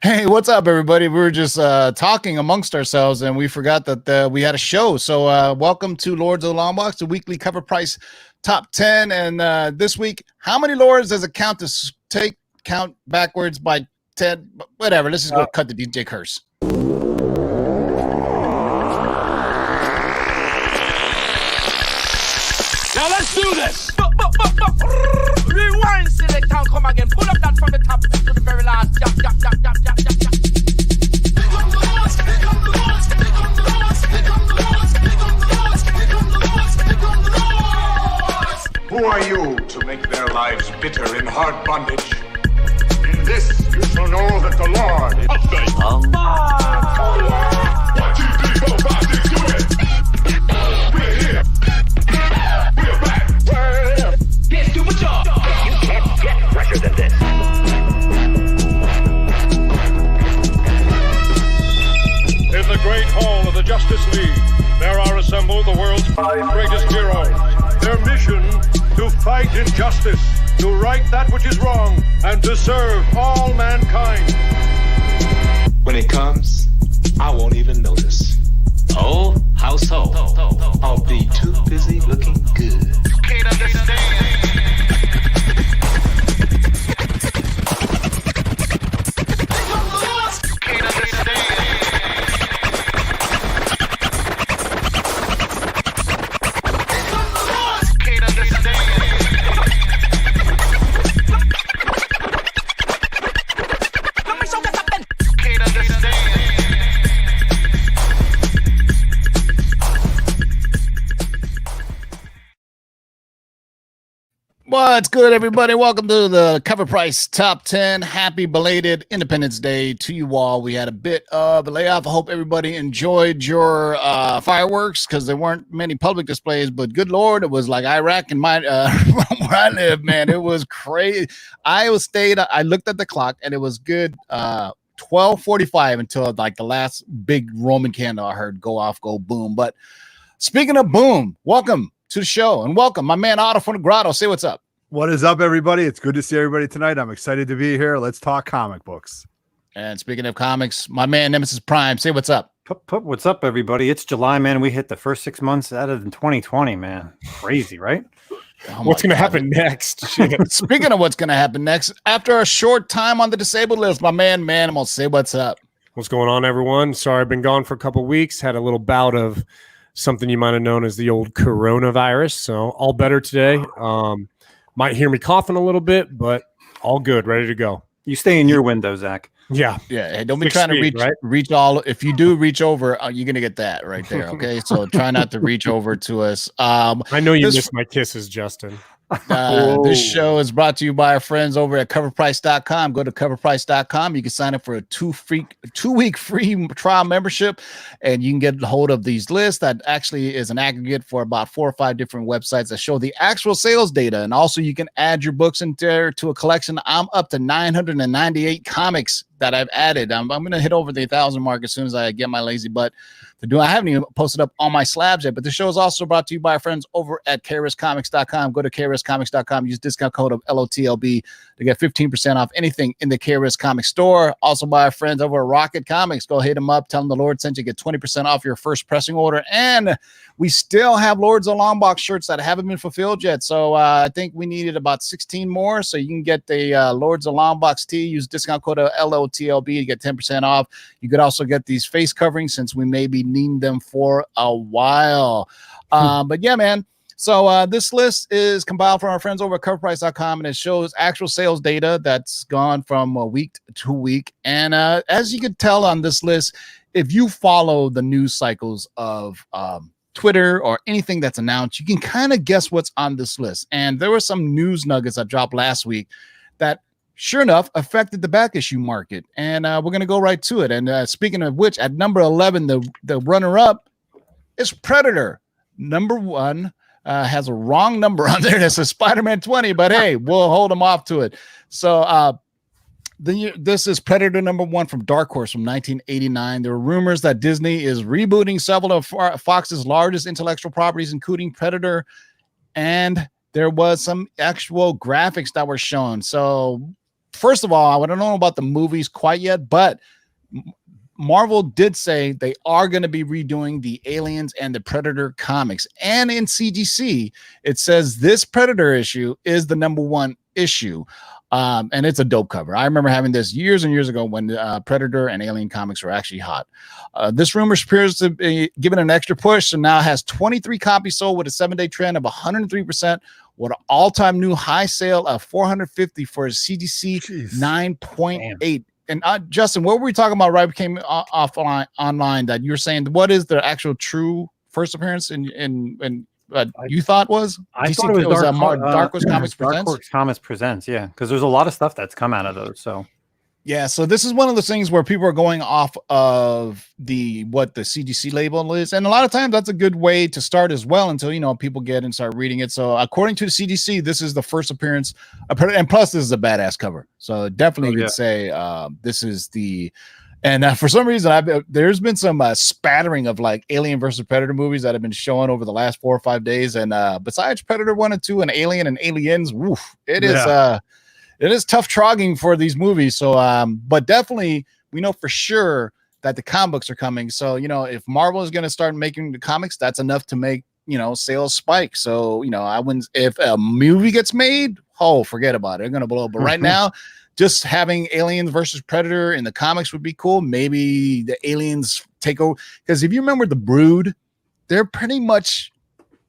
Hey, what's up, everybody? We were just talking amongst ourselves, and we forgot that we had a show. So, welcome to Lords of the Long Box, the weekly cover price top 10. And this week, how many lords does it count to count backwards by 10? Whatever. Let's just go cut the DJ curse. Now let's do this. Rewind, select and come again. Pull up that from the top to the very last. Who are you to make their lives bitter in hard bondage? In this you shall know that the Lord is Oh. 1, 2, 3, 4, 5, 6, do it! We're here! We're back! We're here! Get stupid job. You can't get fresher than this. In the great hall of the Justice League, there are assembled the world's 5 greatest heroes. Their mission, to fight injustice, to right that which is wrong, and to serve all mankind. When it comes, I won't even notice. Oh, how so? I'll be too busy looking good. You can't understand! What's good, everybody? Welcome to the Cover Price Top 10. Happy belated Independence Day to you all. We had a bit of a layoff. I hope everybody enjoyed your fireworks because there weren't many public displays, but good Lord, it was like Iraq and where I live, man. It was crazy. I looked at the clock and it was good 12:45 until like the last big Roman candle I heard go off, go boom. But speaking of boom, welcome to the show and welcome my man Otto from the Grotto. Say what's up. What is up, everybody? It's good to see everybody tonight. I'm excited to be here. Let's talk comic books. And speaking of comics, my man Nemesis Prime, say what's up. What's up, everybody? It's July, man. We hit the first 6 months out of 2020, man. Crazy, right? What's going to happen next? Speaking of what's going to happen next, after a short time on the disabled list, my man Manimal, say what's up. What's going on, everyone? Sorry, I've been gone for a couple of weeks. Had a little bout of something you might have known as the old coronavirus. So all better today. Might hear me coughing a little bit, but all good, ready to go. You stay in your window, Zach. Yeah. Hey, don't be trying to reach all. If you do reach over, you're gonna get that right there. Okay, so try not to reach over to us. I know you missed my kisses, Justin. This show is brought to you by our friends over at CovrPrice.com. Go to CovrPrice.com. You can sign up for a 2-week free trial membership, and you can get a hold of these lists. That actually is an aggregate for about 4 or 5 different websites that show the actual sales data, and also you can add your books in there to a collection. I'm up to 998 comics that I've added. I'm going to hit over the 1,000 mark as soon as I get my lazy butt to do. I haven't even posted up all my slabs yet, but the show is also brought to you by our friends over at KRSComics.com. Go to KRSComics.com. Use discount code of LOTLB to get 15% off anything in the KRS Comics store. Also by our friends over at Rocket Comics. Go hit them up. Tell them the Lord sent you. Get 20% off your first pressing order. And we still have Lords of Long Box shirts that haven't been fulfilled yet. So I think we needed about 16 more. So you can get the Lords of Long Box tee. Use discount code of LOTLB to get 10% off. You could also get these face coverings since we may be needing them for a while. But yeah, man. So this list is compiled from our friends over at CovrPrice.com, and it shows actual sales data that's gone from a week to week. And as you can tell on this list, if you follow the news cycles of Twitter or anything that's announced, you can kind of guess what's on this list. And there were some news nuggets I dropped last week that sure enough affected the back issue market. And we're going to go right to it. And speaking of which, at number 11, the runner-up is Predator. Number 1 has a wrong number on there. That's a Spider-Man 20, but hey, we'll hold them off to it. So this is Predator number 1 from Dark Horse from 1989. There are rumors that Disney is rebooting several of Fox's largest intellectual properties, including Predator, and there was some actual graphics that were shown. So first of all, I don't know about the movies quite yet, but Marvel did say they are going to be redoing the Aliens and the Predator comics. And in CGC, it says this Predator issue is the #1 issue. And it's a dope cover. I remember having this years and years ago when Predator and Alien comics were actually hot. This rumor appears to be given an extra push, and now has 23 copies sold with a 7-day trend of 103%, with an all-time new high sale of 450 for a CGC 9.8. And Justin, what were we talking about right? We came offline online that you're saying, what is the actual true first appearance in you thought was? I DC, thought it was Dark Horse Comics Dark Presents? Horse Comics Presents, yeah, because there's a lot of stuff that's come out of those. So yeah, so this is one of those things where people are going off of what the CGC label is, and a lot of times that's a good way to start as well until people get and start reading it. So according to the CGC, this is the first appearance, and plus this is a badass cover. So definitely could say this is the. And for some reason, there's been some spattering of like Alien versus Predator movies that have been showing over the last 4 or 5 days. And besides Predator 1 and 2 and Alien and Aliens, woof, it is tough trogging for these movies. So, but definitely we know for sure that the comic books are coming. So, if Marvel is going to start making the comics, that's enough to make, sales spike. So, I wouldn't, if a movie gets made, forget about it. They're going to blow up. But right now, just having Aliens versus Predator in the comics would be cool. Maybe the Aliens take over, because if you remember the Brood, they're pretty much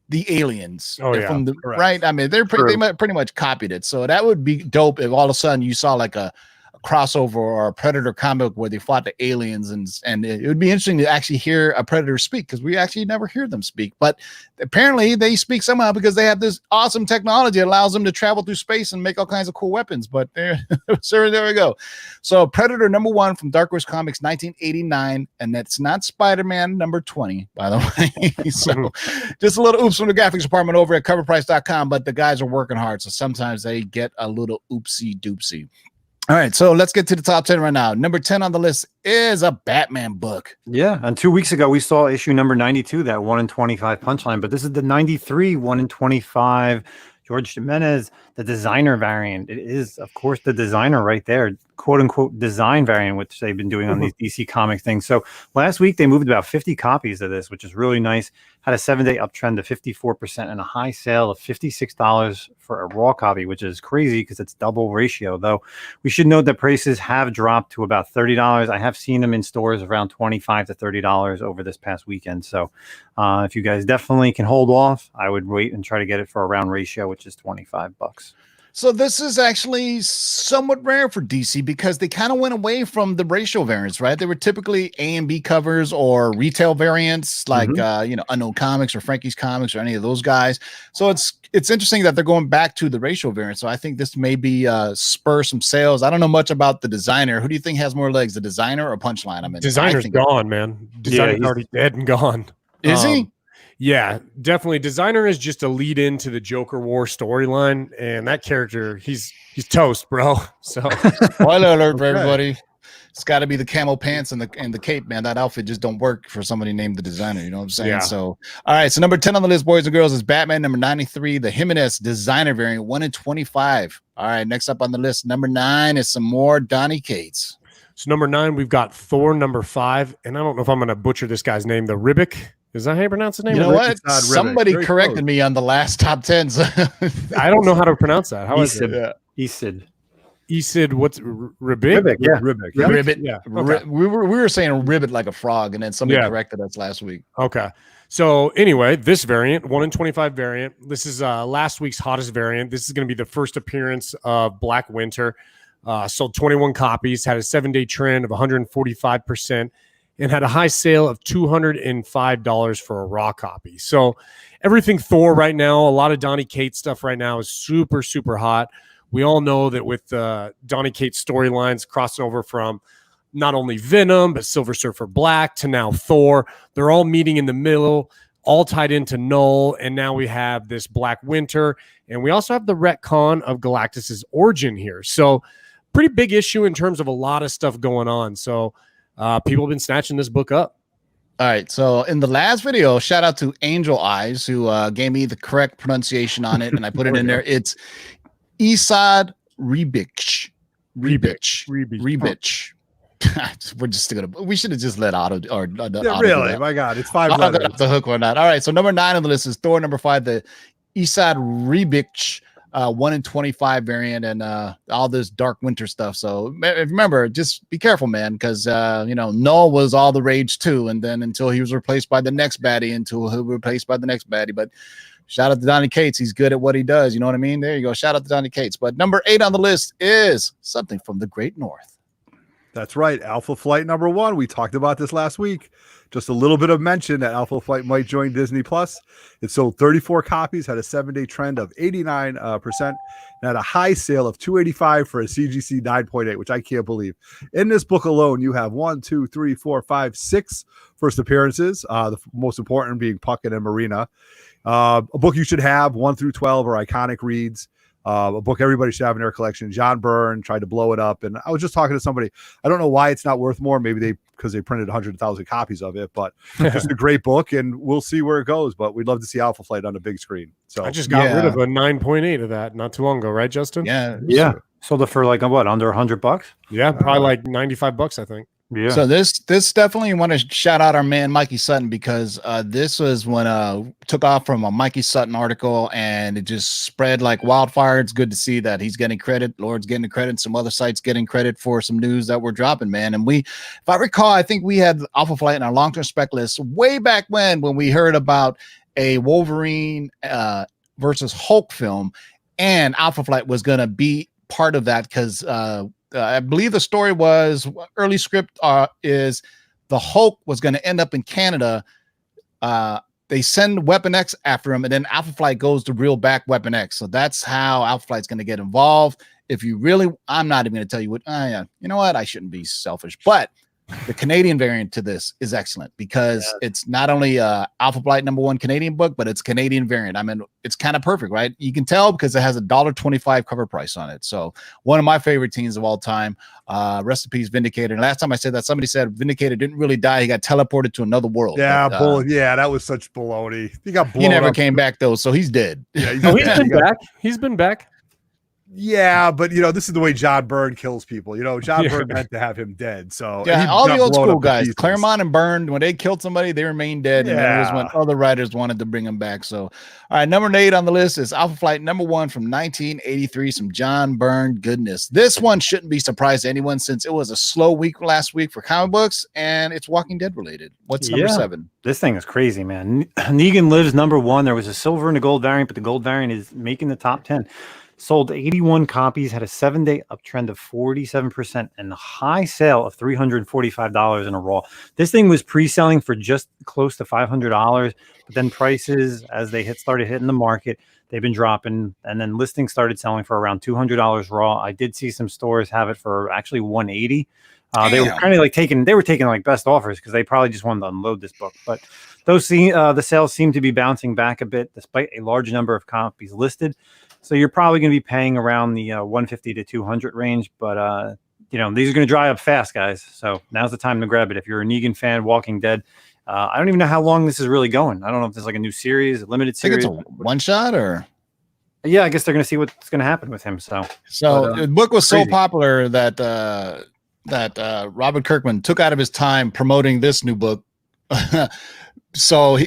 the Aliens. Right? I mean, they pretty much copied it. So that would be dope if all of a sudden you saw like a crossover or a Predator comic where they fought the aliens, and it would be interesting to actually hear a Predator speak, because we actually never hear them speak, but apparently they speak somehow because they have this awesome technology that allows them to travel through space and make all kinds of cool weapons. But there we go. So Predator #1 from Dark Horse Comics 1989, and that's not Spider-Man #20, by the way. So just a little oops from the graphics department over at CovrPrice.com, but the guys are working hard, so sometimes they get a little oopsie doopsie. All right, so let's get to the top 10 right now. Number 10 on the list is a Batman book. Yeah, and 2 weeks ago we saw issue number 92, that 1 in 25 punchline, but this is the 93 1 in 25 George Jimenez, the designer variant. It is, of course, the designer right there, quote unquote design variant, which they've been doing on these DC Comics things. So last week they moved about 50 copies of this, which is really nice. Had a 7-day uptrend of 54% and a high sale of $56 for a raw copy, which is crazy because it's double ratio. Though we should note that prices have dropped to about $30. I have seen them in stores around $25 to $30 over this past weekend. So if you guys definitely can hold off, I would wait and try to get it for a round ratio, which is $25. So this is actually somewhat rare for DC because they kind of went away from the ratio variants, right? They were typically A and B covers or retail variants, like Unknown Comics or Frankie's Comics or any of those guys. So it's interesting that they're going back to the ratio variant. So I think this may be spur some sales. I don't know much about the designer. Who do you think has more legs, the designer or Punchline? I mean, designer's gone, man. Designer's already dead and gone. Is he? Yeah, definitely. Designer is just a lead into the Joker War storyline, and that character, he's toast, bro. So spoiler alert for everybody. It's got to be the camo pants and the cape, man. That outfit just don't work for somebody named the designer. You know what I'm saying? Yeah. So, all right. So number 10 on the list, boys and girls, is Batman number 93, the Jimenez designer variant, 1 in 25. All right. Next up on the list, number 9 is some more Donny Cates. So number 9, we've got Thor number 5, and I don't know if I'm going to butcher this guy's name, the Ribic. Is that how you pronounce his name? You know what? Somebody corrected me on the last top 10s. I don't know how to pronounce that. How is it? Isid, what's Ribbit? Ribbit, yeah. Ribbit. Yeah. Ribbit. Yeah. Okay. We were saying ribbit like a frog, and then somebody corrected us last week. Okay. So anyway, this variant, 1 in 25 variant. This is last week's hottest variant. This is going to be the first appearance of Black Winter. Sold 21 copies, had a 7-day trend of 145%. And had a high sale of $205 for a raw copy. So everything Thor right now, a lot of Donny Cates stuff right now is super, super hot. We all know that with Donny Cates storylines crossing over from not only Venom, but Silver Surfer Black to now Thor, they're all meeting in the middle, all tied into Null. And now we have this Black Winter. And we also have the retcon of Galactus's origin here. So pretty big issue in terms of a lot of stuff going on. So people have been snatching this book up. All right. So in the last video, shout out to Angel Eyes, who gave me the correct pronunciation on it, and I put it in there. It's Isad Ribic. Rebitch. We're just gonna. We should have just let Otto or Yeah, Otto really? My God, it's 5 I'll letters. get off the hook on that. All right, so number 9 on the list is Thor. Number 5, the Eastside Rebitch 1 in 25 variant, and all this Dark Winter stuff. So remember, just be careful, man, because Null was all the rage too, and then until he was replaced by the next baddie, until he was replaced by the next baddie. But shout out to Donny Cates. He's good at what he does. You know what I mean? There you go. Shout out to Donny Cates. But number 8 on the list is something from the Great North. That's right. Alpha Flight number 1. We talked about this last week. Just a little bit of mention that Alpha Flight might join Disney Plus. It sold 34 copies, had a 7-day trend of 89%, and had a high sale of $285 for a CGC 9.8, which I can't believe. In this book alone, you have 6 first appearances. The most important being Puckett and Marina. A book you should have 1 through 12 are iconic reads. A book everybody should have in their collection. John Byrne tried to blow it up, and I was just talking to somebody. I don't know why it's not worth more. Maybe because they printed 100,000 copies of it, but just a great book, and we'll see where it goes. But we'd love to see Alpha Flight on the big screen. So I just got rid of a 9.8 of that not too long ago, right, Justin? Yeah. Sold it for like under $100. Yeah, probably like $95, I think. Yeah. So this definitely want to shout out our man Mikey Sutton, because this was when took off from a Mikey Sutton article, and it just spread like wildfire. It's good to see that he's getting credit. Lord's getting credit. Some other sites getting credit for some news that we're dropping, man. And if I recall, I think we had Alpha Flight in our long-term spec list way back when we heard about a Wolverine versus Hulk film, and Alpha Flight was going to be part of that, because I believe the story was early script is the Hulk was going to end up in Canada. They send Weapon X after him, and then Alpha Flight goes to reel back Weapon X. So that's how Alpha Flight's going to get involved. If you really, I'm not even going to tell you what. You know what? I shouldn't be selfish, but the Canadian variant to this is excellent, because it's not only Alpha Flight number 1 Canadian book, but it's Canadian variant. I mean, it's kind of perfect, right? You can tell because it has $1.25 cover price on it. So one of my favorite teams of all time. Rest in peace, Vindicator. And last time I said that, somebody said Vindicator didn't really die. He got teleported to another world. Yeah, that was such baloney. He got blown. He never up. came back though, so he's dead. Yeah, he's been back. He's been back. Yeah, but this is the way John Byrne kills people. John Byrne meant to have him dead. So yeah, all the old school guys, Claremont and Byrne, when they killed somebody, they remained dead. And that was when other writers wanted to bring them back. So, all right, number 8 on the list is Alpha Flight number 1 from 1983, some John Byrne goodness. This one shouldn't be surprised to anyone, since it was a slow week last week for comic books, and it's Walking Dead related. What's number 7? This thing is crazy, man. Negan Lives number 1. There was a silver and a gold variant, but the gold variant is making the top 10. Sold 81 copies, had a 7-day uptrend of 47%, and a high sale of $345 in a raw. This thing was pre-selling for just close to $500, but then prices, as they started hitting the market, they've been dropping, and then listings started selling for around $200 raw. I did see some stores have it for actually $180. They were kind of like taking like best offers, because they probably just wanted to unload this book. But the sales seem to be bouncing back a bit, despite a large number of copies listed. So you're probably going to be paying around the 150 to 200 range, but these are going to dry up fast, guys. So now's the time to grab it. If you're a Negan fan, Walking Dead, I don't even know how long this is really going. I don't know if there's like a new series, a limited series. I think it's a one shot, or yeah, I guess they're going to see what's going to happen with him. So the book was so popular that Robert Kirkman took out of his time promoting this new book. So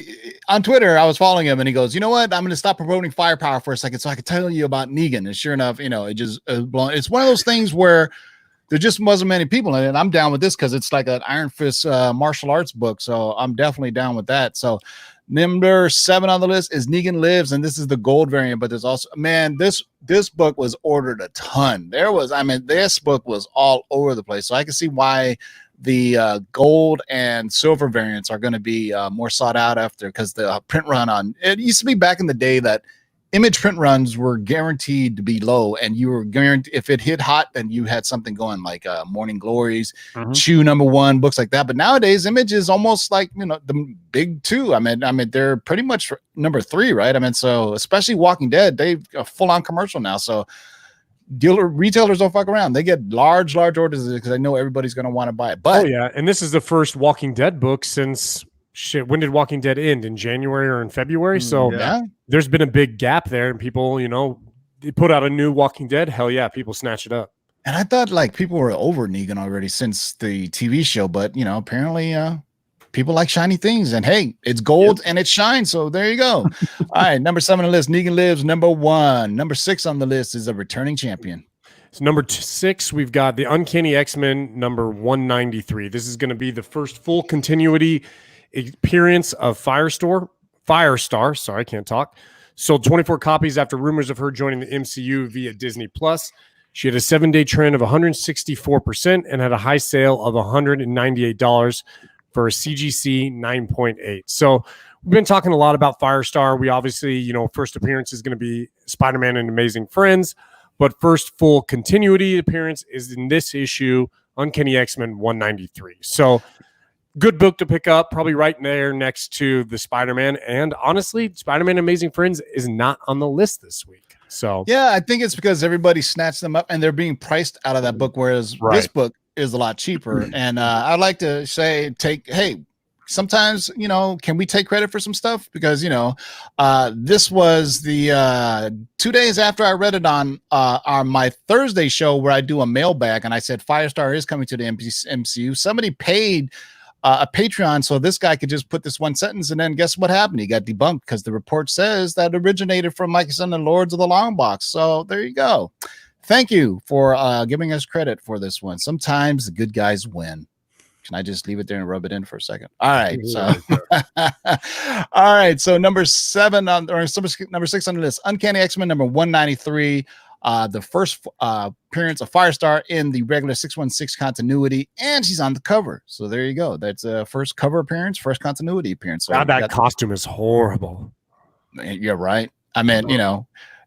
on Twitter, I was following him, and he goes, "You know what? I'm going to stop promoting Firepower for a second, so I can tell you about Negan." And sure enough, it just it's one of those things where there just wasn't many people in it. And I'm down with this because it's like an Iron Fist martial arts book, so I'm definitely down with that. So number 7 on the list is Negan Lives, and this is the gold variant. But there's also, man, this book was ordered a ton. This book was all over the place, so I can see why the gold and silver variants are going to be more sought out after, because the print run on it used to be back in the day that image print runs were guaranteed to be low, and you were guaranteed if it hit hot, then you had something going, like Morning Glories, Chew number 1, books like that. But nowadays, Image is almost like the big 2. I mean they're pretty much number 3, right? So especially Walking Dead, they've a full-on commercial now. So retailers don't fuck around. They get large orders because they know everybody's going to want to buy it. But and this is the first Walking Dead book since when did Walking Dead end? In January or in February? So there's been a big gap there, and people, they put out a new Walking Dead. Hell yeah, people snatch it up. And I thought like people were over Negan already since the TV show, but apparently people like shiny things. And hey, it's gold and it shines. So there you go. All right, number 7 on the list, Negan lives. Number 1. Number 6 on the list is a returning champion. So number 6, we've got the Uncanny X-Men number 193. This is going to be the first full continuity appearance of Firestar. Sorry, I can't talk. Sold 24 copies after rumors of her joining the MCU via Disney Plus. She had a 7-day trend of 164% and had a high sale of $198 for a CGC 9.8. So we've been talking a lot about Firestar. We obviously, first appearance is going to be Spider-Man and Amazing Friends, but first full continuity appearance is in this issue, Uncanny X-Men 193. So good book to pick up, probably right there next to the Spider-Man. And honestly, Spider-Man Amazing Friends is not on the list this week. So yeah, I think it's because everybody snatched them up and they're being priced out of that book, whereas this book is a lot cheaper. And I'd like to say, hey, sometimes, can we take credit for some stuff? Because, this was the 2 days after I read it on my Thursday show where I do a mailbag and I said Firestar is coming to the MCU. Somebody paid a Patreon so this guy could just put this one sentence, and then guess what happened? He got debunked because the report says that originated from Mike Son and Lords of the Long Box. So there you go. Thank you for giving us credit for this one. Sometimes the good guys win. Can I just leave it there and rub it in for a second? All right. So, all right. So number 6 on the list, Uncanny X-Men number 193. The first appearance of Firestar in the regular 616 continuity, and she's on the cover. So there you go. That's a first cover appearance, first continuity appearance. So God, that costume is horrible. You're right. I mean,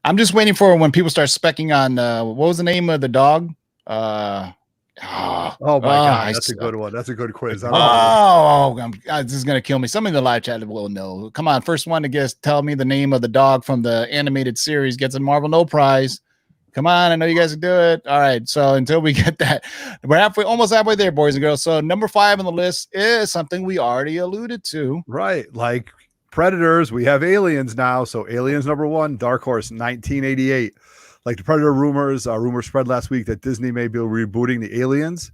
I'm just waiting for when people start specking on what was the name of the dog? Oh my God, that's a good one. That's a good quiz. This is gonna kill me. Somebody in the live chat will know. Come on, first one to tell me the name of the dog from the animated series gets a Marvel No Prize. Come on, I know you guys can do it. All right, so until we get that, we're almost halfway there, boys and girls. So number 5 on the list is something we already alluded to. Right, like Predators, we have Aliens now. So Aliens number 1, Dark Horse, 1988. Like the Predator rumors spread last week that Disney may be rebooting the Aliens.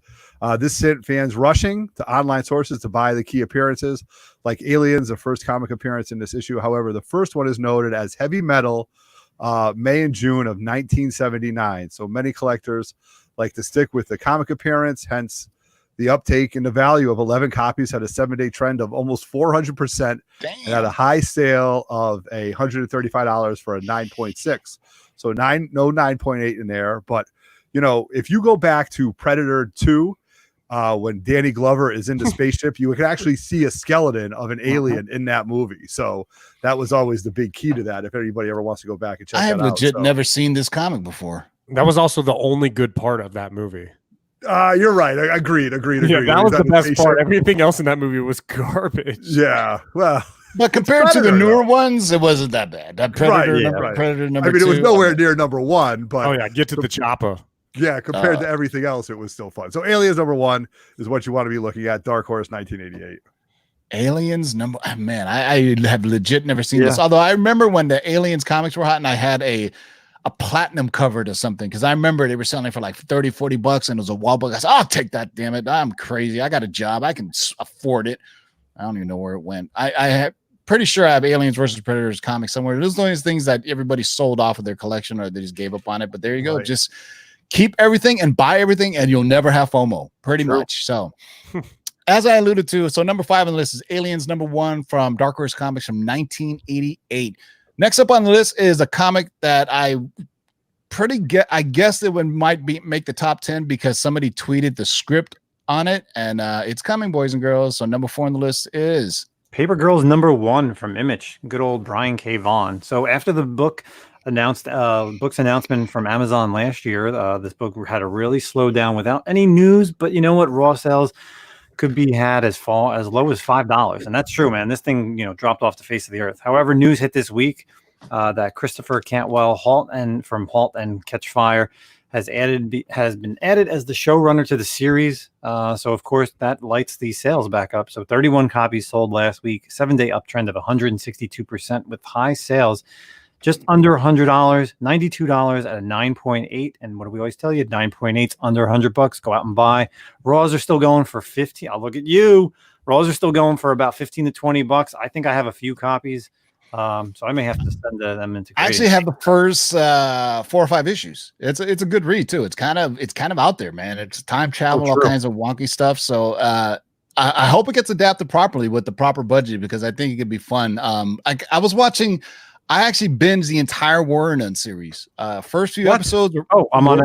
This sent fans rushing to online sources to buy the key appearances. Like Aliens, the first comic appearance in this issue. However, the first one is noted as Heavy Metal, May and June of 1979. So many collectors like to stick with the comic appearance, hence the uptake in the value of 11 copies had a 7-day trend of almost 400% and had a high sale of $135 for a 9.6. So no 9.8 in there. But, if you go back to Predator 2, when Danny Glover is in the spaceship, you can actually see a skeleton of an alien in that movie. So that was always the big key to that. If anybody ever wants to go back and check that out. I have legit never seen this comic before. That was also the only good part of that movie. You're right. Agreed. Yeah, that was the best part. Everything else in that movie was garbage. Yeah. Well, but compared to the newer ones, it wasn't that bad. That Predator, Predator number 2. It was nowhere near number 1. But get to the chopper. Yeah, compared to everything else, it was still fun. So Aliens number 1 is what you want to be looking at. Dark Horse 1988. Aliens number man, I have legit never seen this. Although I remember when the Aliens comics were hot and I had a platinum cover to something because I remember they were selling for like $30-$40 and it was a wall book. I said, I'll take that, damn it. I'm crazy. I got a job. I can afford it. I don't even know where it went. I pretty sure I have Aliens versus Predators comics somewhere. Those are those things that everybody sold off of their collection or they just gave up on it. But there you go. Right. Just keep everything and buy everything and you'll never have FOMO pretty much. So as I alluded to, so number 5 on the list is Aliens number 1 from Dark Horse Comics from 1988. Next up on the list is a comic that I guess it might make the top 10 because somebody tweeted the script on it and it's coming, boys and girls. So number 4 on the list is Paper Girls number 1 from Image. Good old Brian K. Vaughan. So after the book's announcement from Amazon last year, this book had to really slow down without any news. But you know what? Raw sales could be had as low as $5, and that's true, man. This thing, dropped off the face of the earth. However, news hit this week that Christopher Cantwell from Halt and Catch Fire has been added as the showrunner to the series. So of course that lights the sales back up. So 31 copies sold last week, 7-day uptrend of 162% with high sales. Just under $100, $92 at a 9.8. And what do we always tell you? 9.8's under $100. Go out and buy. Raws are still going for 50. I'll look at you. Raws are still going for about 15 to $20. I think I have a few copies. So I may have to send them into. I actually have the first 4 or 5 issues. It's a good read too. It's kind of out there, man. It's time travel, all kinds of wonky stuff. So I hope it gets adapted properly with the proper budget, because I think it could be fun. I was watching. I actually binged the entire Warrior Nun series. First few episodes. I'm on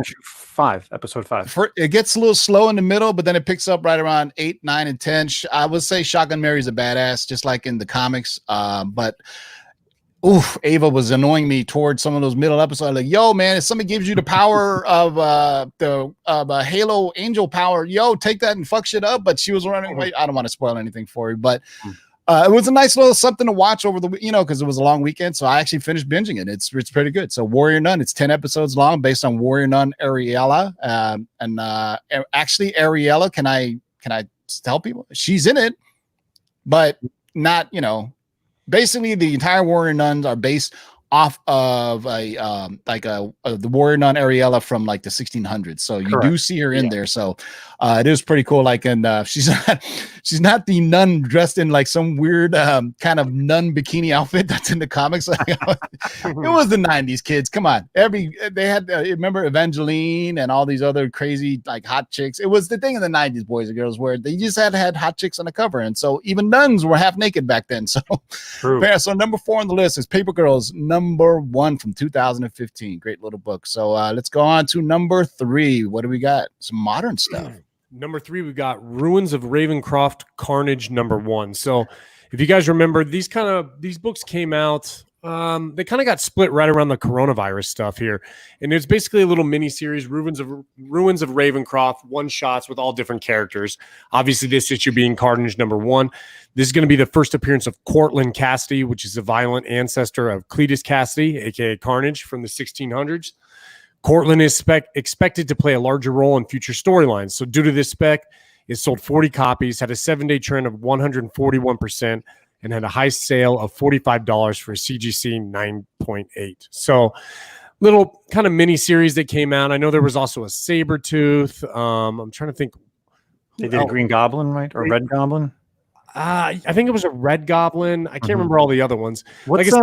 episode 5. It gets a little slow in the middle, but then it picks up right around 8, 9, and 10. I would say Shotgun Mary's a badass, just like in the comics. But Ava was annoying me towards some of those middle episodes. Like, yo, man, if somebody gives you the power of the Halo Angel power, yo, take that and fuck shit up. But she was running away. I don't want to spoil anything for you, but. It was a nice little something to watch over the, because it was a long weekend. So I actually finished binging it. It's pretty good. So Warrior Nun, it's 10 episodes long, based on Warrior Nun Ariella. Actually Ariella, can I tell people she's in it, but not, basically the entire Warrior Nuns are based off of the Warrior Nun Ariella from like the 1600s. So you do see her in there. So it is pretty cool. Like, and she's not the nun dressed in like some weird kind of nun bikini outfit that's in the comics. It was the 90s, kids. Come on. They had remember Evangeline and all these other crazy like hot chicks. It was the thing in the 90s, boys and girls, where they just had hot chicks on the cover. And so even nuns were half naked back then. So so number 4 on the list is Paper Girls number 1 from 2015. Great little book. So let's go on to number 3. What do we got? Some modern stuff. Number 3, we've got Ruins of Ravencroft Carnage number 1. So if you guys remember, these books came out, they kind of got split right around the coronavirus stuff here. And it's basically a little mini series, Ruins of Ravencroft, one-shots with all different characters. Obviously, this issue being Carnage number 1. This is going to be the first appearance of Cortland Cassidy, which is a violent ancestor of Cletus Cassidy, aka Carnage from the 1600s. Cortland is expected to play a larger role in future storylines. So due to this spec, it sold 40 copies, had a 7-day trend of 141%, and had a high sale of $45 for a CGC 9.8. So little kind of mini series that came out. I know there was also a Sabretooth. I'm trying to think. They did a Green Goblin, right? Or Red Goblin? I think it was a Red Goblin. I can't remember all the other ones. What's it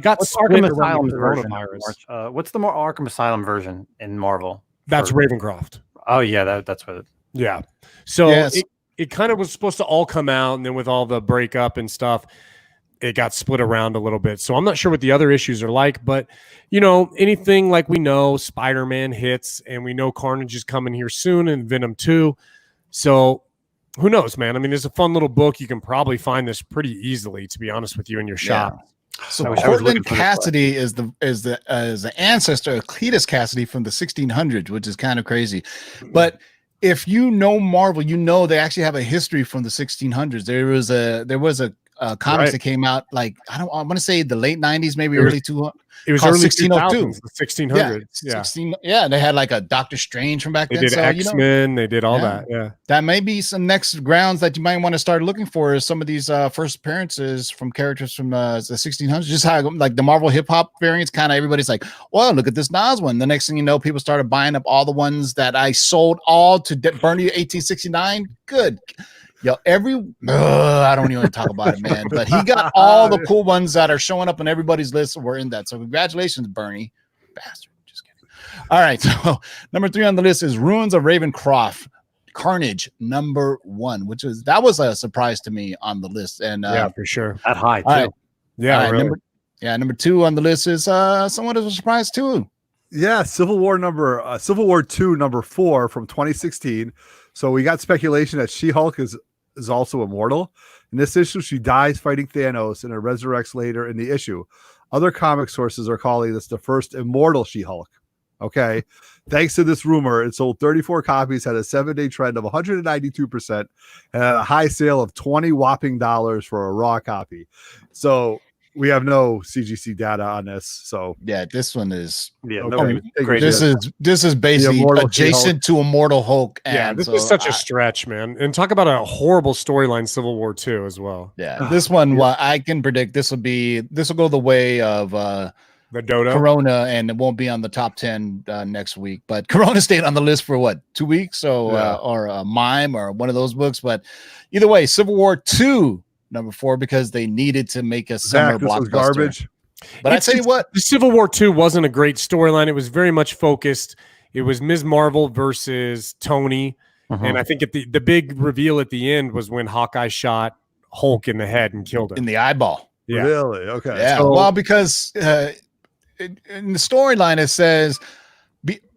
got Arkham Asylum version? What's the more Arkham Asylum version in Marvel? That's Ravencroft. Oh yeah, that's what. Yeah. So it kind of was supposed to all come out, and then with all the breakup and stuff, it got split around a little bit. So I'm not sure what the other issues are like, but anything like we know Spider-Man hits, and we know Carnage is coming here soon, and Venom 2. So who knows, man? I mean, it's a fun little book. You can probably find this pretty easily, to be honest with you, in your shop. So Cortland Cassidy is the ancestor of Cletus Cassidy from the 1600s, which is kind of crazy. But if you know Marvel, they actually have a history from the 1600s. There was a comics that came out like I want to say the late 90s, maybe early 200s. It was early 1602, 1600s. Yeah, they had like a Doctor Strange from back then. They did X-Men. They did all that. Yeah, that may be some next grounds that you might want to start looking for. Is some of these first appearances from characters from the 1600s. Just how like the Marvel hip hop variants. Kind of everybody's like, well, look at this Nas one. The next thing you know, people started buying up all the ones that I sold all to Bernie 1869. Good. Yo, I don't even want to talk about it, man. But he got all the cool ones that are showing up on everybody's list. Were in that. So congratulations, Bernie. Bastard. Just kidding. All right. So number 3 on the list is Ruins of Ravencroft Carnage number 1, that was a surprise to me on the list. And yeah, for sure. That high too. Right. Yeah. Really. Number 2 on the list is somewhat of a surprise too. Yeah, Civil War 2 number 4 from 2016. So we got speculation that She-Hulk is also immortal. In this issue, she dies fighting Thanos and resurrects later in the issue. Other comic sources are calling this the first immortal She-Hulk. Okay. Thanks to this rumor, it sold 34 copies, had a 7-day trend of 192%, and had a high sale of $20 whopping for a raw copy. So we have no CGC data on this. So yeah, this one is this is basically adjacent to Immortal Hulk. And this is such a stretch, man. And talk about a horrible storyline, Civil War 2 as well. Yeah, this one, I can predict this will go the way of The Dodo. Corona, and it won't be on the top 10 next week. But Corona stayed on the list for what, 2 weeks? So or a Mime or one of those books. But either way, Civil War 2, number 4, because they needed to make a summer blockbuster. Was garbage. But I tell you what, the Civil War 2 wasn't a great storyline. It was very much focused. It was Ms. Marvel versus Tony. And I think at the big reveal at the end was when Hawkeye shot Hulk in the head and killed him. in the eyeball. Yeah. Really? Okay. Yeah. So- well, because in the storyline, it says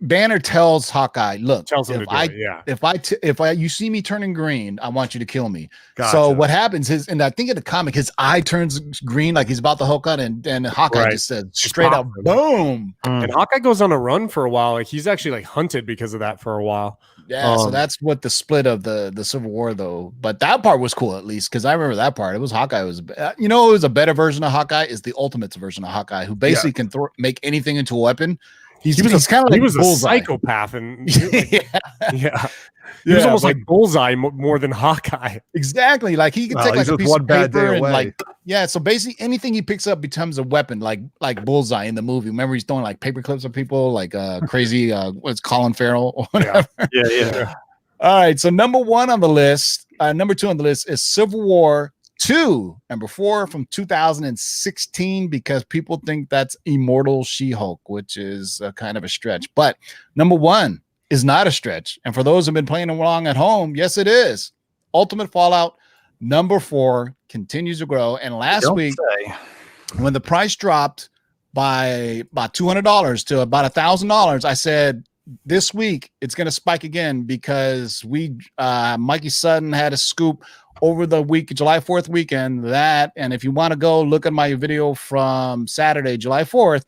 Banner tells Hawkeye, look, Tells him if to do it, yeah. if you see me turning green, I want you to kill me. Gotcha. So what happens is, and I think in the comic, his eye turns green like he's about to Hulk out, and Hawkeye Right. just said straight up, pops him. boom. And Hawkeye goes on a run for a while. Like he's actually like hunted because of that for a while. Yeah, so that's what the split of the Civil War though. But that part was cool at least because I remember that part. It was Hawkeye was, it was a better version of Hawkeye. Is the Ultimates version of Hawkeye who basically can make anything into a weapon. He's kind of like he was Bullseye. a psychopath, and Yeah. He was almost but- like Bullseye more than Hawkeye. Exactly. Like he could Wow, take like he's a just piece one of bad paper day and away. so basically anything he picks up becomes a weapon, like Bullseye in the movie. Remember he's throwing like paper clips at people, like crazy what's Colin Farrell or whatever. Yeah. All right. So number 1 on the list, number 2 on the list is Civil War 2, number 4 from 2016, because people think that's Immortal She-Hulk, which is kind of a stretch. But number 1 is not a stretch. And for those who've been playing along at home, yes, it is. Ultimate Fallout number 4 continues to grow. And last week, when the price dropped by about $200 to about $1,000, I said, this week it's going to spike again because Mikey Sutton had a scoop over the week, July 4th weekend, and if you want to go look at my video from Saturday, July 4th,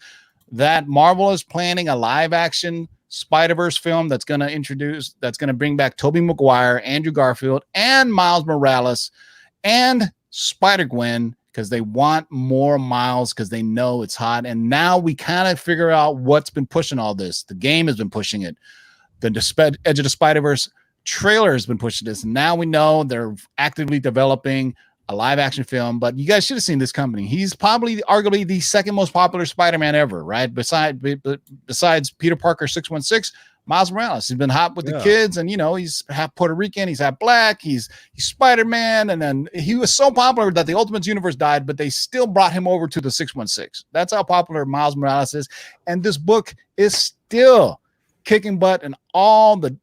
that Marvel is planning a live action Spider-Verse film that's going to bring back Tobey Maguire, Andrew Garfield, and Miles Morales, and Spider-Gwen, because they want more Miles because they know it's hot. And now we kind of figure out what's been pushing all this. The game has been pushing it. The Edge of the Spider-Verse trailer has been pushing this. And now we know they're actively developing a live action film, but you guys should have seen this company. He's probably arguably the second most popular Spider-Man ever, right? Besides Peter Parker 616, Miles Morales. He's been hot with the kids, and he's half Puerto Rican, he's half black, he's Spider-Man, and then he was so popular that the Ultimate Universe died, but they still brought him over to the 616. That's how popular Miles Morales is, and this book is still kicking butt, and all the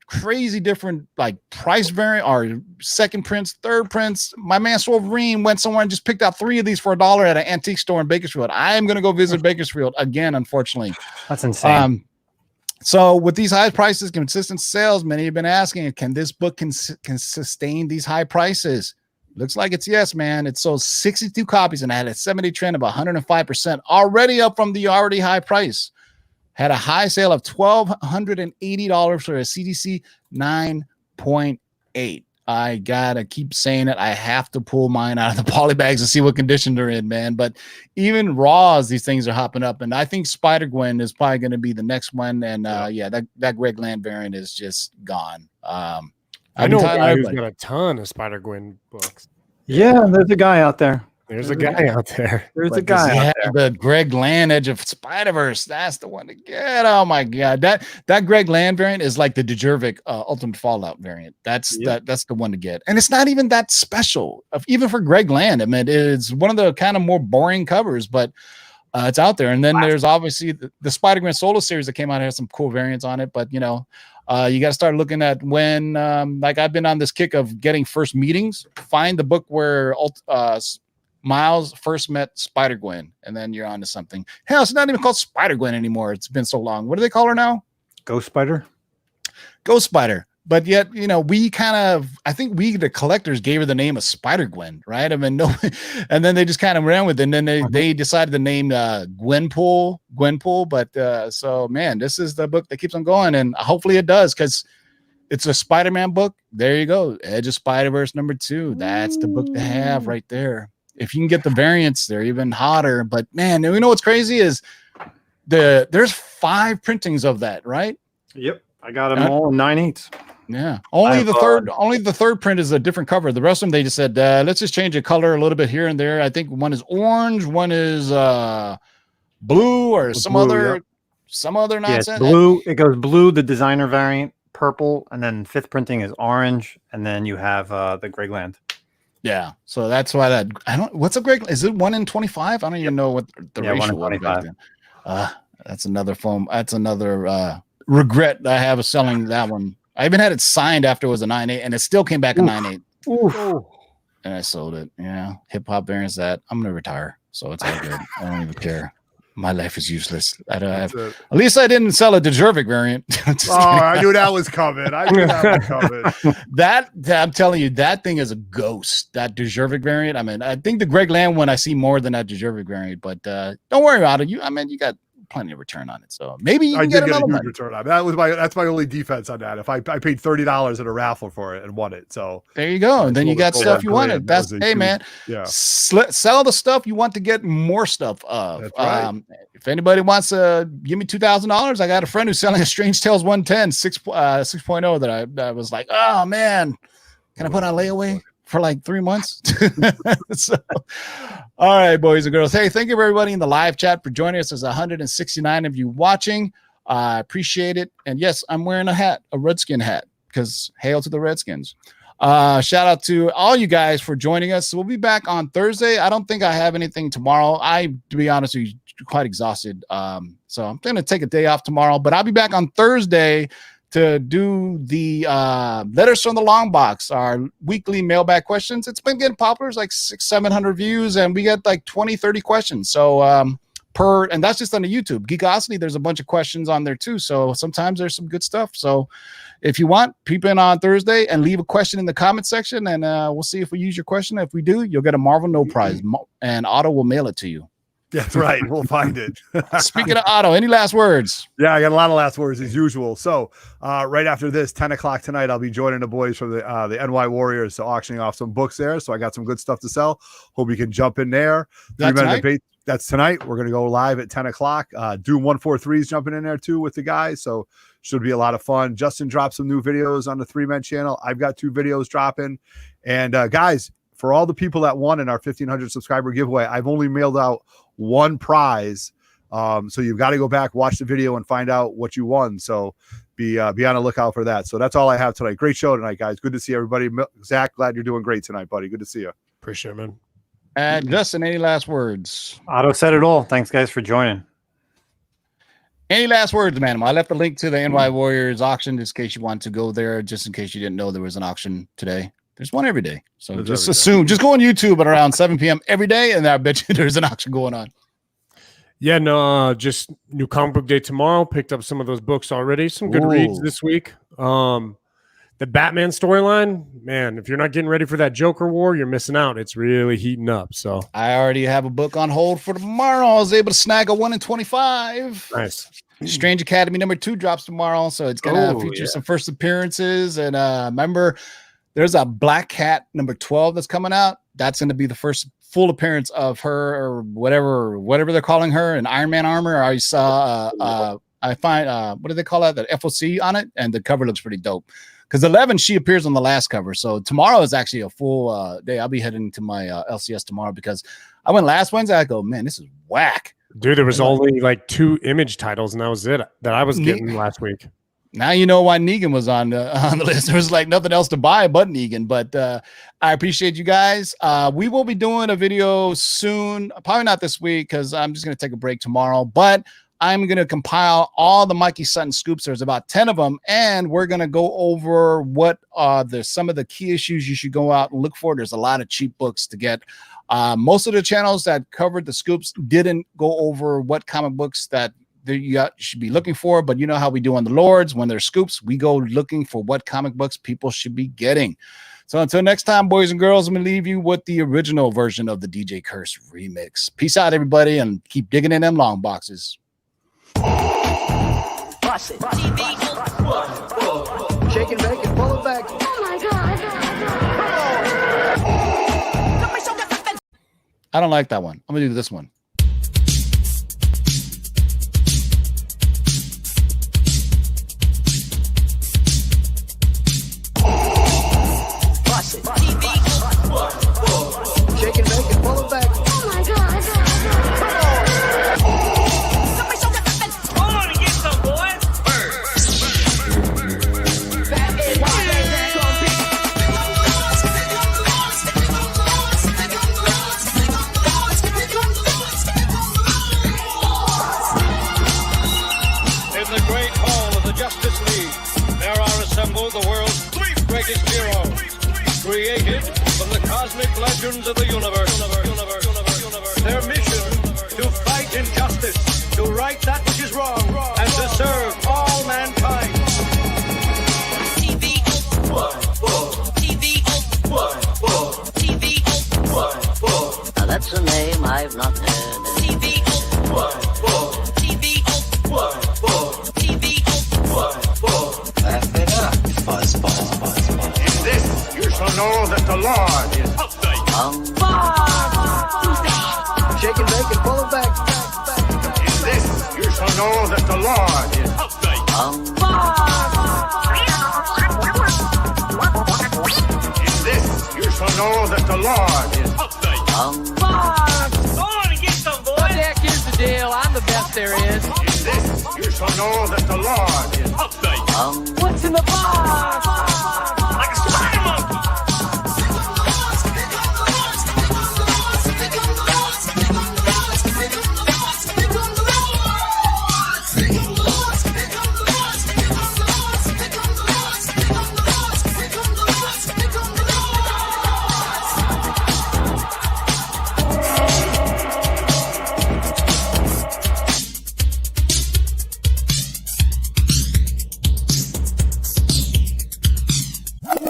crazy different like price variant or second prints, third prints. My man Wolverine went somewhere and just picked out 3 of these for $1 at an antique store in Bakersfield. I am going to go visit Bakersfield again, unfortunately. That's insane. So with these high prices, consistent sales, many have been asking, can this book can sustain these high prices? Looks like it's yes, man. It sold 62 copies and had a 70 trend of 105%, already up from the already high price. Had a high sale of $1,280 for a CDC 9.8. I gotta keep saying it. I have to pull mine out of the poly bags and see what condition they're in, man. But even raws, these things are hopping up, and I think Spider-Gwen is probably going to be the next one. And that Greg Land variant is just gone. I know a guy who's got a ton of Spider-Gwen books. Yeah, there's a guy out there. There's a guy out there. There's a guy out there. The Greg Land Edge of Spider-Verse. That's the one to get. Oh my god, that Greg Land variant is like the Djurjevic Ultimate Fallout variant. That's the one to get, and it's not even that special, even for Greg Land. I mean, it's one of the kind of more boring covers, but it's out there. And then there's obviously the Spider-Gwen solo series that came out has some cool variants on it, but you got to start looking at when, like I've been on this kick of getting first meetings. Find the book where Miles first met Spider-Gwen, and then you're on to something. Hell, it's not even called Spider-Gwen anymore. It's been so long. What do they call her now? Ghost Spider. Ghost Spider. But yet, we I think we, the collectors, gave her the name of Spider-Gwen, right? I mean, no, and then they just kind of ran with it. And then they decided to name Gwenpool. But so, man, this is the book that keeps on going. And hopefully it does, because it's a Spider-Man book. There you go. Edge of Spider-Verse #2. That's the book to have right there. If you can get the variants, they're even hotter. But man, what's crazy is there's 5 printings of that, right? Yep, I got them all in 9/8. Yeah, only the third print is a different cover. The rest of them, they just said, let's just change the color a little bit here and there. I think one is orange, one is blue or some blue, other yep. Yeah, it's nonsense. blue. It goes blue, the designer variant, purple, and then fifth printing is orange, and then you have the Greg Yeah, so that's why that I don't. What's a Greg? Is it 1 in 25? I don't even know what the Yeah, 1 in ratio was back 25. then. That's another foam. That's another regret that I have of selling that one. I even had it signed after it was a 9.8, and it still came back a 9.8. And I sold it. Yeah, hip hop variants. That I'm gonna retire, so it's all good. I don't even care. My life is useless. I don't have. At least I didn't sell a Djurjevic variant. I knew that was coming. That I'm telling you, that thing is a ghost. That Djurjevic variant. I mean, I think the Greg Land one I see more than that Djurjevic variant. But don't worry about it. You got plenty of return on it, so maybe you can get another one. Return on it. That's my only defense on that. If I paid $30 at a raffle for it and won it, so there you go. And then you got stuff you wanted. That's man. Yeah, sell the stuff you want to get more stuff of. That's right. If anybody wants to give me $2,000, I got a friend who's selling a Strange Tales 110 6.0 that I was like, oh man, can I put on layaway for like 3 months? So, all right, boys and girls. Hey, thank you everybody in the live chat for joining us. There's 169 of you watching. I appreciate it. And yes, I'm wearing a hat, a Redskin hat, because hail to the Redskins. Shout out to all you guys for joining us. So we'll be back on Thursday. I don't think I have anything tomorrow. To be honest with you, quite exhausted. So I'm going to take a day off tomorrow, but I'll be back on Thursday to do the letters from the long box, our weekly mailbag questions. It's been getting popular. It's like 600-700 views, and we get like 20-30 questions. So and that's just on the YouTube. Geekosity, there's a bunch of questions on there too. So sometimes there's some good stuff. So if you want, peep in on Thursday and leave a question in the comment section, and we'll see if we use your question. If we do, you'll get a Marvel No Prize, and Otto will mail it to you. That's right. We'll find it. Speaking of Otto, any last words? Yeah, I got a lot of last words as usual. So right after this, 10 o'clock tonight, I'll be joining the boys from the NY Warriors, so auctioning off some books there. So I got some good stuff to sell. Hope you can jump in there. That's tonight. We're going to go live at 10 o'clock. Doom 143 is jumping in there too with the guys. So should be a lot of fun. Justin dropped some new videos on the 3-Men channel. I've got 2 videos dropping. And guys, for all the people that won in our 1,500 subscriber giveaway, I've only mailed out 1 prize. So you've got to go back, watch the video, and find out what you won. So be on the lookout for that. So that's all I have tonight. Great show tonight, guys. Good to see everybody. Zach, glad you're doing great tonight, buddy. Good to see you. Appreciate it, man. And Justin, any last words? Otto said it all. Thanks, guys, for joining. Any last words, man? I left a link to the NY Warriors auction just in case you want to go there, just in case you didn't know there was an auction today. There's one every day. So just go on YouTube at around 7 p.m. every day, and I bet you there's an auction going on. Yeah, no, just new comic book day tomorrow. Picked up some of those books already. Some good reads this week. The Batman storyline, man, if you're not getting ready for that Joker war, you're missing out. It's really heating up. So I already have a book on hold for tomorrow. I was able to snag a 1 in 25. Nice. Strange Academy #2 drops tomorrow, so it's gonna feature some first appearances. And remember, there's a Black Cat #12 that's coming out. That's gonna be the first full appearance of her, or whatever they're calling her, in Iron Man armor. I saw what do they call that? The FOC on it, and the cover looks pretty dope. Because 11, she appears on the last cover. So tomorrow is actually a full day. I'll be heading to my LCS tomorrow because I went last Wednesday. I go, man, this is whack. Dude, there was only like 2 image titles, and that was it that I was getting last week. Now you know why Negan was on the list. There was like nothing else to buy but Negan. But I appreciate you guys. We will be doing a video soon. Probably not this week because I'm just going to take a break tomorrow. But I'm going to compile all the Mikey Sutton scoops. There's about 10 of them, and we're going to go over what some of the key issues you should go out and look for. There's a lot of cheap books to get. Most of the channels that covered the scoops didn't go over what comic books that you should be looking for, but you know how we do on the Lords. When there's scoops, we go looking for what comic books people should be getting. So until next time, boys and girls, I'm going to leave you with the original version of the DJ Curse remix. Peace out, everybody, and keep digging in them long boxes. Bust it. Shake and bake and pull it back. Oh my God. I don't like that one. I'm going to do this one. Bust it. Shake and bake and pull it back. Oh my God. heroes, created from the cosmic legends of the universe. Their mission, to fight injustice, to right that which is wrong, and to serve all mankind. Now that's a name I've not heard. Laugh it up, fuzzball. In this, you shall know that the Lord is Shake and bake and pull it back. In this, you shall know that the Lord is In this, you shall know that the Lord is Go on and get some, boy. What the heck is the deal? I'm the best there is. In this, you shall know that the Lord is What's in the box?